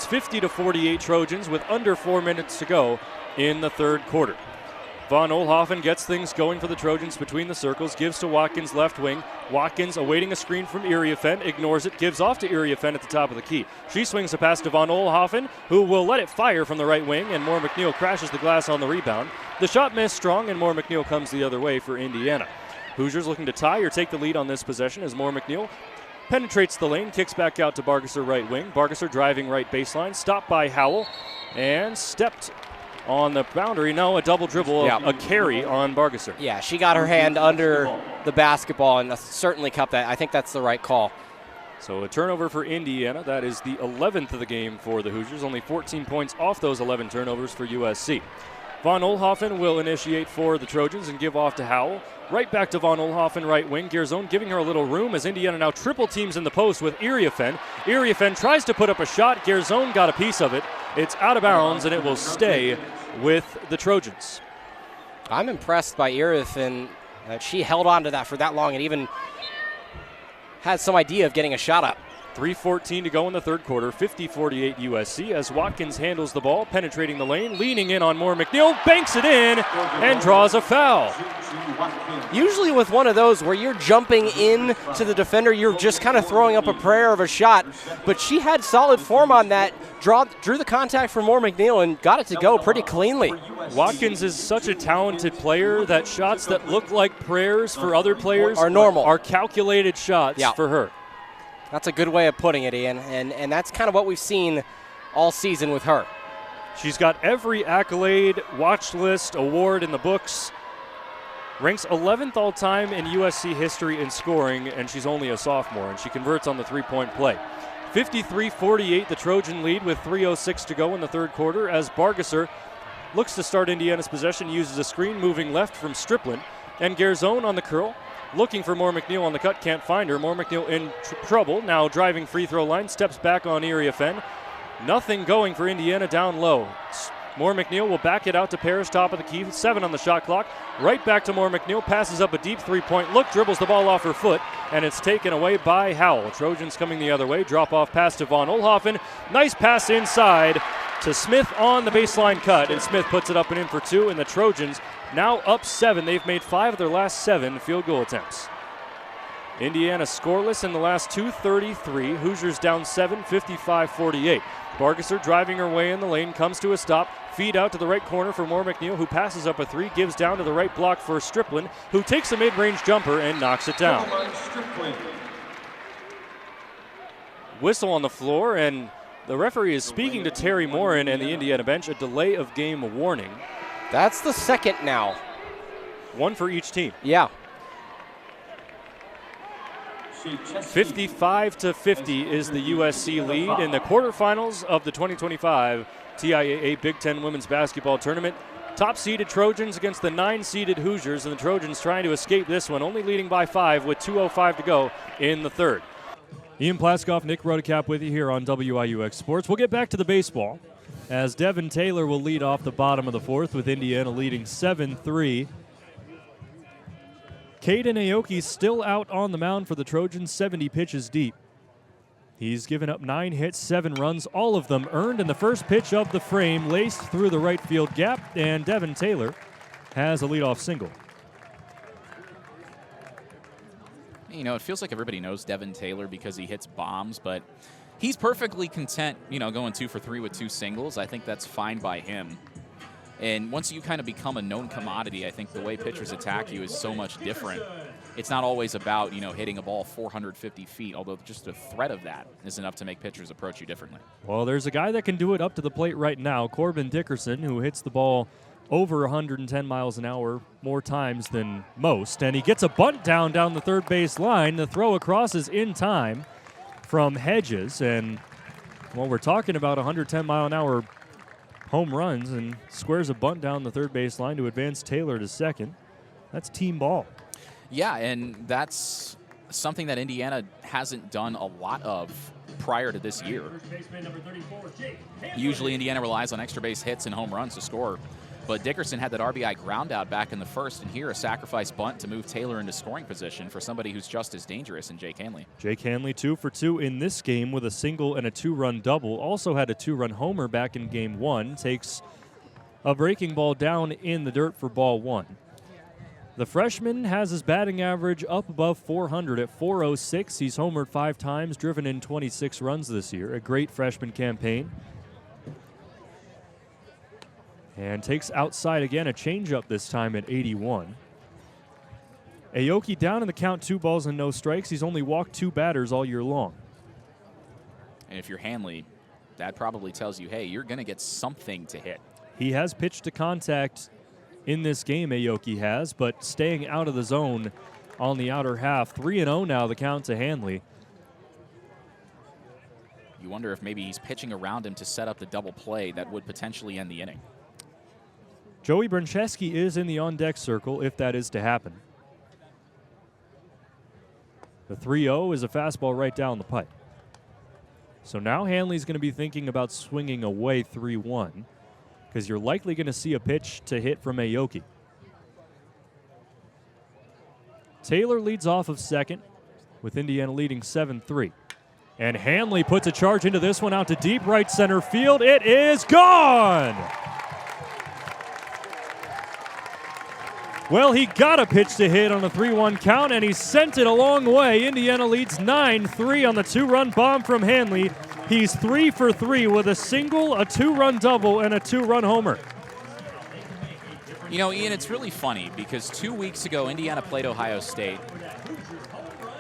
It's 50-48 Trojans with under 4 minutes to go in the third quarter. Von Oelhoffen gets things going for the Trojans between the circles, gives to Watkins left wing. Watkins awaiting a screen from Iriafen, ignores it, gives off to Iriafen at the top of the key. She swings a pass to Von Oelhoffen, who will let it fire from the right wing, and Moore McNeil crashes the glass on the rebound. The shot missed strong, and Moore McNeil comes the other way for Indiana. Hoosiers looking to tie or take the lead on this possession as Moore McNeil penetrates the lane, kicks back out to Bargesser right wing. Bargesser driving right baseline, stopped by Howell, and stepped on the boundary. No, a double dribble, a carry on Bargesser. Yeah, she got her hand under the basketball and certainly cupped that. I think that's the right call. So a turnover for Indiana. That is the 11th of the game for the Hoosiers. Only 14 points off those 11 turnovers for USC. Von Oelhoffen will initiate for the Trojans and give off to Howell. Right back to Von Oelhoffen, right wing. Gerzon giving her a little room as Indiana now triple teams in the post with Iriafen. Iriafen tries to put up a shot. Gerzon got a piece of it. It's out of bounds, and it will stay with the Trojans. I'm impressed by Iriafen that she held on to that for that long and even had some idea of getting a shot up. 3:14 to go in the third quarter, 50-48 USC as Watkins handles the ball, penetrating the lane, leaning in on Moore McNeil, banks it in, and draws a foul. Usually with one of those where you're jumping in to the defender, you're just kind of throwing up a prayer of a shot, but she had solid form on that, drew the contact from Moore McNeil and got it to go pretty cleanly. Watkins is such a talented player that shots that look like prayers for other players are normal, are calculated shots for her. That's a good way of putting it, Ian, and that's kind of what we've seen all season with her. She's got every accolade, watch list, award in the books. Ranks 11th all-time in USC history in scoring, and she's only a sophomore, and she converts on the three-point play. 53-48, the Trojan lead with 3:06 to go in the third quarter as Bargesser looks to start Indiana's possession, uses a screen moving left from Striplin, and Gerzon on the curl. Looking for Moore McNeil on the cut, can't find her. Moore McNeil in trouble, now driving free throw line, steps back on Iriafen. Nothing going for Indiana down low. Moore McNeil will back it out to Parrish, top of the key, 7 on the shot clock. Right back to Moore McNeil, passes up a deep three-point look, dribbles the ball off her foot, and it's taken away by Howell. Trojans coming the other way, drop-off pass to Von Oelhoffen. Nice pass inside to Smith on the baseline cut, and Smith puts it up and in for 2, and the Trojans now up 7. They've made 5 of their last 7 field goal attempts. Indiana scoreless in the last 2:33. Hoosiers down 7, 55-48. Bargesser driving her way in the lane, comes to a stop. Feed out to the right corner for Moore McNeil, who passes up a 3, gives down to the right block for Striplin, who takes a mid-range jumper and knocks it down. Whistle on the floor, and the referee is speaking to Terry Morin and the Indiana bench, a delay of game warning. That's the second now. 1 for each team. Yeah. 55-50 is the USC lead in the quarterfinals of the 2025 TIAA Big Ten Women's Basketball Tournament. Top-seeded Trojans against the 9-seeded Hoosiers, and the Trojans trying to escape this one, only leading by 5 with 2:05 to go in the third. Ian Plaskoff, Nick Rodecap with you here on WIUX Sports. We'll get back to the baseball as Devin Taylor will lead off the bottom of the fourth with Indiana leading 7-3. Caden Aoki still out on the mound for the Trojans, 70 pitches deep. He's given up 9 hits, 7 runs, all of them earned, and the first pitch of the frame laced through the right field gap, and Devin Taylor has a leadoff single. You know, it feels like everybody knows Devin Taylor because he hits bombs, but he's perfectly content, you know, going 2 for 3 with 2 singles. I think that's fine by him. And once you kind of become a known commodity, I think the way pitchers attack you is so much different. It's not always about, you know, hitting a ball 450 feet, although just the threat of that is enough to make pitchers approach you differently. Well, there's a guy that can do it up to the plate right now, Corbin Dickerson, who hits the ball over 110 miles an hour more times than most. And he gets a bunt down the third base line. The throw across is in time from Hedges. And, well, we're talking about 110 mile an hour home runs, and squares a bunt down the third base line to advance Taylor to second. That's team ball. Yeah, and that's something that Indiana hasn't done a lot of prior to this year. Usually Indiana relies on extra base hits and home runs to score But Dickerson had that RBI ground out back in the first, and here a sacrifice bunt to move Taylor into scoring position for somebody who's just as dangerous in Jake Hanley. Jake Hanley 2 for 2 in this game with a single and a 2-run double. Also had a 2-run homer back in game 1. Takes a breaking ball down in the dirt for ball 1. The freshman has his batting average up above 400 at 406. He's homered 5 times, driven in 26 runs this year. A great freshman campaign. And takes outside again, a changeup this time at 81. Aoki down in the count, 2 balls and no strikes. He's only walked 2 batters all year long. And if you're Hanley, that probably tells you, hey, you're going to get something to hit. He has pitched to contact in this game, Aoki has, but staying out of the zone on the outer half. 3-0 now, the count to Hanley. You wonder if maybe he's pitching around him to set up the double play that would potentially end the inning. Joey Bruncheski is in the on-deck circle if that is to happen. The 3-0 is a fastball right down the pipe. So now Hanley's going to be thinking about swinging away 3-1 because you're likely going to see a pitch to hit from Aoki. Taylor leads off of second with Indiana leading 7-3. And Hanley puts a charge into this one out to deep right center field. It is gone! Well, he got a pitch to hit on a 3-1 count, and he sent it a long way. Indiana leads 9-3 on the 2-run bomb from Hanley. He's 3 for 3 with a single, a 2-run double, and a 2-run homer. You know, Ian, it's really funny because 2 weeks ago, Indiana played Ohio State.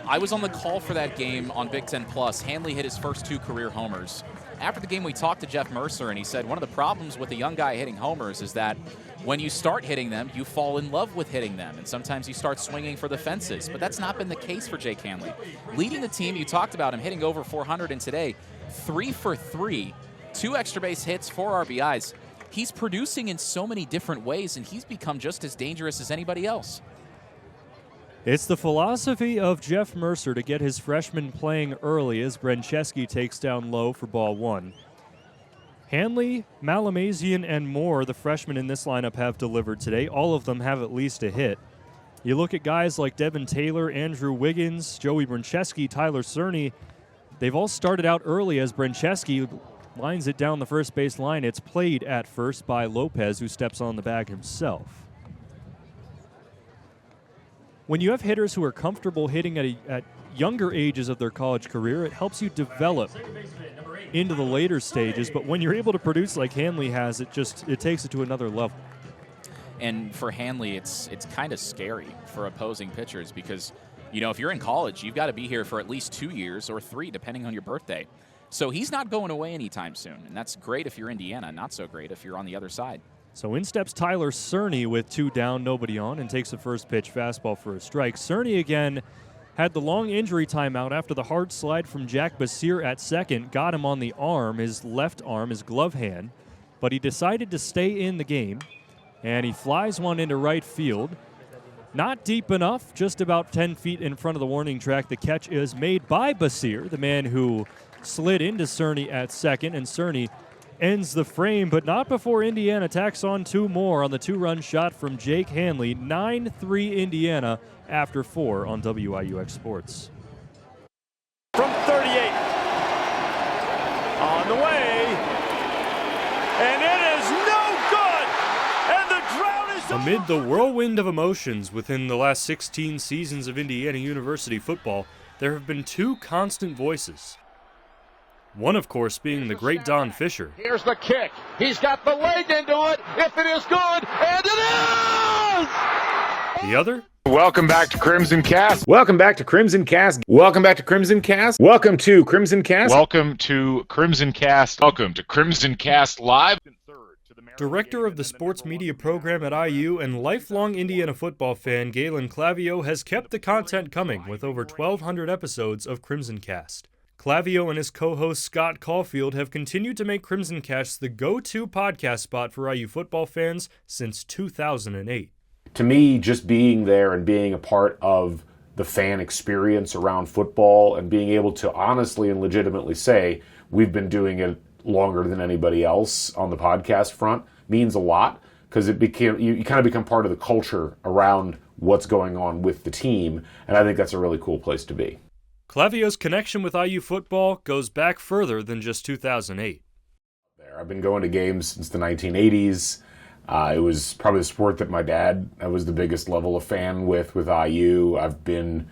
I was on the call for that game on Big Ten Plus. Hanley hit his first 2 career homers. After the game, we talked to Jeff Mercer, and he said one of the problems with a young guy hitting homers is that when you start hitting them, you fall in love with hitting them, and sometimes you start swinging for the fences. But that's not been the case for Jake Hanley. Leading the team, you talked about him hitting over 400, and today, 3 for 3, 2 extra base hits, 4 RBIs. He's producing in so many different ways, and he's become just as dangerous as anybody else. It's the philosophy of Jeff Mercer to get his freshman playing early as Bruncheski takes down low for ball 1. Hanley, Malamazian, and Moore, the freshmen in this lineup, have delivered today. All of them have at least a hit. You look at guys like Devin Taylor, Andrew Wiggins, Joey Bruncheski, Tyler Cerny. They've all started out early as Bruncheski lines it down the first base line. It's played at first by Lopez, who steps on the bag himself. When you have hitters who are comfortable hitting at younger ages of their college career, it helps you develop into the later stages. But when you're able to produce like Hanley has, it takes it to another level. And for Hanley, it's kind of scary for opposing pitchers because, you know, if you're in college, you've got to be here for at least 2 years or 3, depending on your birthday. So he's not going away anytime soon, and that's great if you're Indiana, not so great if you're on the other side. So in steps Tyler Cerny with 2 down, nobody on, and takes the first pitch fastball for a strike. Cerny again had the long injury timeout after the hard slide from Jack Basir at second, got him on the arm, his left arm, his glove hand, but he decided to stay in the game, and he flies one into right field. Not deep enough, just about 10 feet in front of the warning track. The catch is made by Basir, the man who slid into Cerny at second, and Cerny ends the frame, but not before Indiana tacks on 2 more on the 2-run shot from Jake Hanley. 9-3 Indiana after 4 on WIUX Sports. From 38, on the way, and it is no good, and the drought is Amid the whirlwind of emotions within the last 16 seasons of Indiana University football, there have been 2 constant voices. One, of course, being the great Don Fisher. Here's the kick. He's got the leg into it. If it is good, and it is! The other? Welcome back to Crimson Cast. Welcome back to Crimson Cast. Welcome back to Crimson Cast. Welcome to Crimson Cast. Welcome to Crimson Cast. Welcome to Crimson Cast Live. Director of the sports media program at IU and lifelong Indiana football fan Galen Clavio has kept the content coming with over 1,200 episodes of Crimson Cast. Clavio and his co-host Scott Caulfield have continued to make Crimson Cast the go-to podcast spot for IU football fans since 2008. To me, just being there and being a part of the fan experience around football and being able to honestly and legitimately say we've been doing it longer than anybody else on the podcast front means a lot. because it became you kind of become part of the culture around what's going on with the team, and I think that's a really cool place to be. Clavio's connection with IU football goes back further than just 2008. I've been going to games since the 1980s. It was probably the sport that my dad was the biggest level of fan with IU. I've been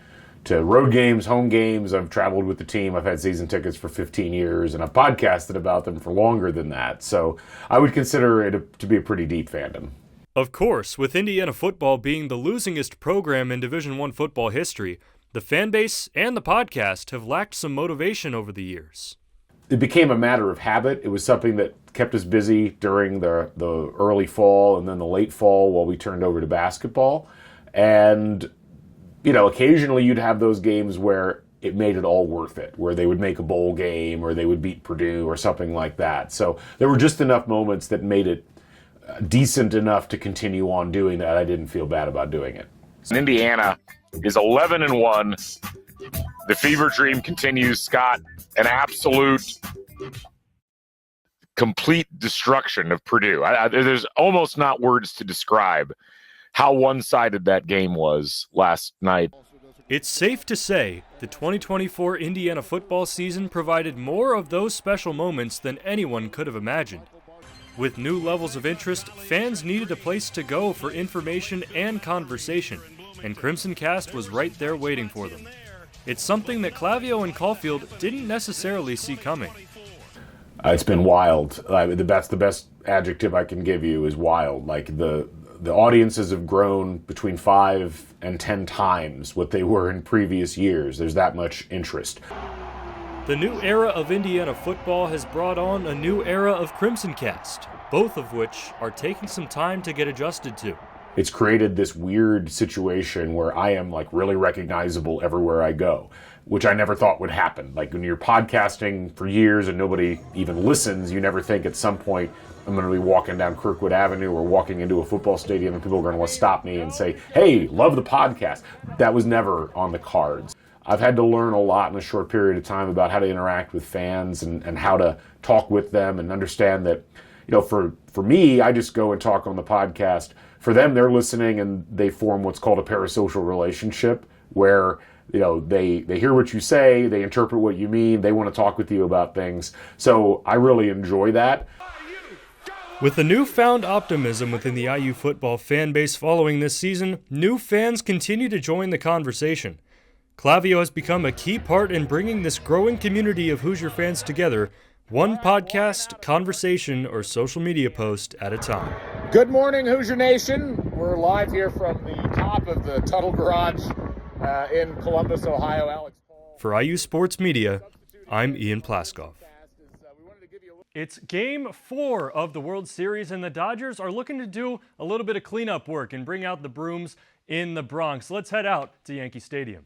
to road games, home games. I've traveled with the team. I've had season tickets for 15 years, and I've podcasted about them for longer than that. So I would consider it to be a pretty deep fandom. Of course, with Indiana football being the losingest program in Division I football history, the fan base and the podcast have lacked some motivation over the years. It became a matter of habit. It was something that kept us busy during the early fall and then the late fall while we turned over to basketball. And, occasionally you'd have those games where it made it all worth it, where they would make a bowl game or they would beat Purdue or something like that. So there were just enough moments that made it decent enough to continue on doing that. I didn't feel bad about doing it. Indiana is 11-1. The fever dream continues, Scott. An absolute complete destruction of Purdue. There's almost not words to describe how one-sided that game was last night. It's safe to say the 2024 Indiana football season provided more of those special moments than anyone could have imagined. With new levels of interest, fans needed a place to go for information and conversation, and Crimson Cast was right there waiting for them. It's something that Clavio and Caulfield didn't necessarily see coming. It's been wild. That's the best adjective I can give you is wild. Like the audiences have grown between 5 and 10 times what they were in previous years. There's that much interest. The new era of Indiana football has brought on a new era of Crimson Cast, both of which are taking some time to get adjusted to. It's created this weird situation where I am really recognizable everywhere I go, which I never thought would happen. Like when you're podcasting for years and nobody even listens, you never think at some point I'm going to be walking down Kirkwood Avenue or walking into a football stadium and people are going to want to stop me and say, hey, love the podcast. That was never on the cards. I've had to learn a lot in a short period of time about how to interact with fans and how to talk with them and understand that, for me, I just go and talk on the podcast. For them, they're listening and they form what's called a parasocial relationship where, they hear what you say, they interpret what you mean, they want to talk with you about things. So I really enjoy that. With the newfound optimism within the IU football fan base following this season, new fans continue to join the conversation. Clavio has become a key part in bringing this growing community of Hoosier fans together, one podcast, conversation, or social media post at a time. Good morning, Hoosier Nation. We're live here from the top of the Tuttle Garage in Columbus, Ohio. Alex Paul. For IU Sports Media, I'm Ian Plaskoff. It's Game 4 of the World Series, and the Dodgers are looking to do a little bit of cleanup work and bring out the brooms in the Bronx. Let's head out to Yankee Stadium.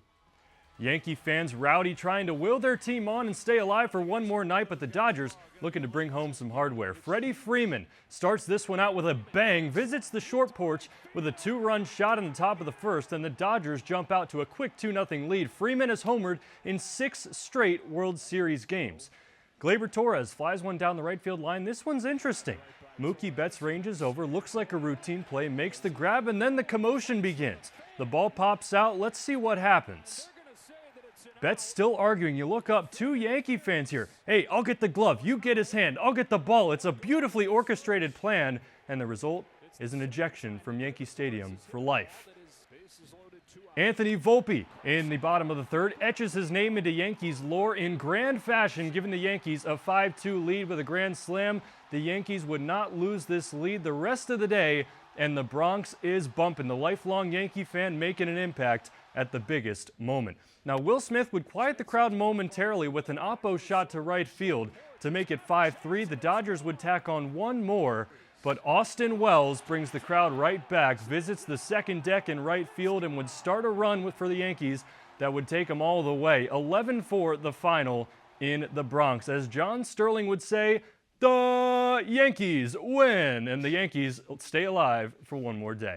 Yankee fans rowdy trying to will their team on and stay alive for one more night, but the Dodgers looking to bring home some hardware. Freddie Freeman starts this one out with a bang, visits the short porch with a 2-run shot in the top of the first, and the Dodgers jump out to a quick 2-0 lead. Freeman has homered in 6 straight World Series games. Gleyber Torres flies one down the right field line. This one's interesting. Mookie Betts ranges over, looks like a routine play, makes the grab, and then the commotion begins. The ball pops out. Let's see what happens. Betts still arguing. You look up, 2 Yankee fans here. Hey, I'll get the glove. You get his hand. I'll get the ball. It's a beautifully orchestrated plan, and the result is an ejection from Yankee Stadium for life. Anthony Volpe in the bottom of the third etches his name into Yankees lore in grand fashion, giving the Yankees a 5-2 lead with a grand slam. The Yankees would not lose this lead the rest of the day, and the Bronx is bumping. The lifelong Yankee fan making an impact at the biggest moment. Now, Will Smith would quiet the crowd momentarily with an oppo shot to right field to make it 5-3. The Dodgers would tack on one more, but Austin Wells brings the crowd right back, visits the second deck in right field, and would start a run for the Yankees that would take them all the way. 11-4 the final in the Bronx. As John Sterling would say, the Yankees win, and the Yankees stay alive for one more day.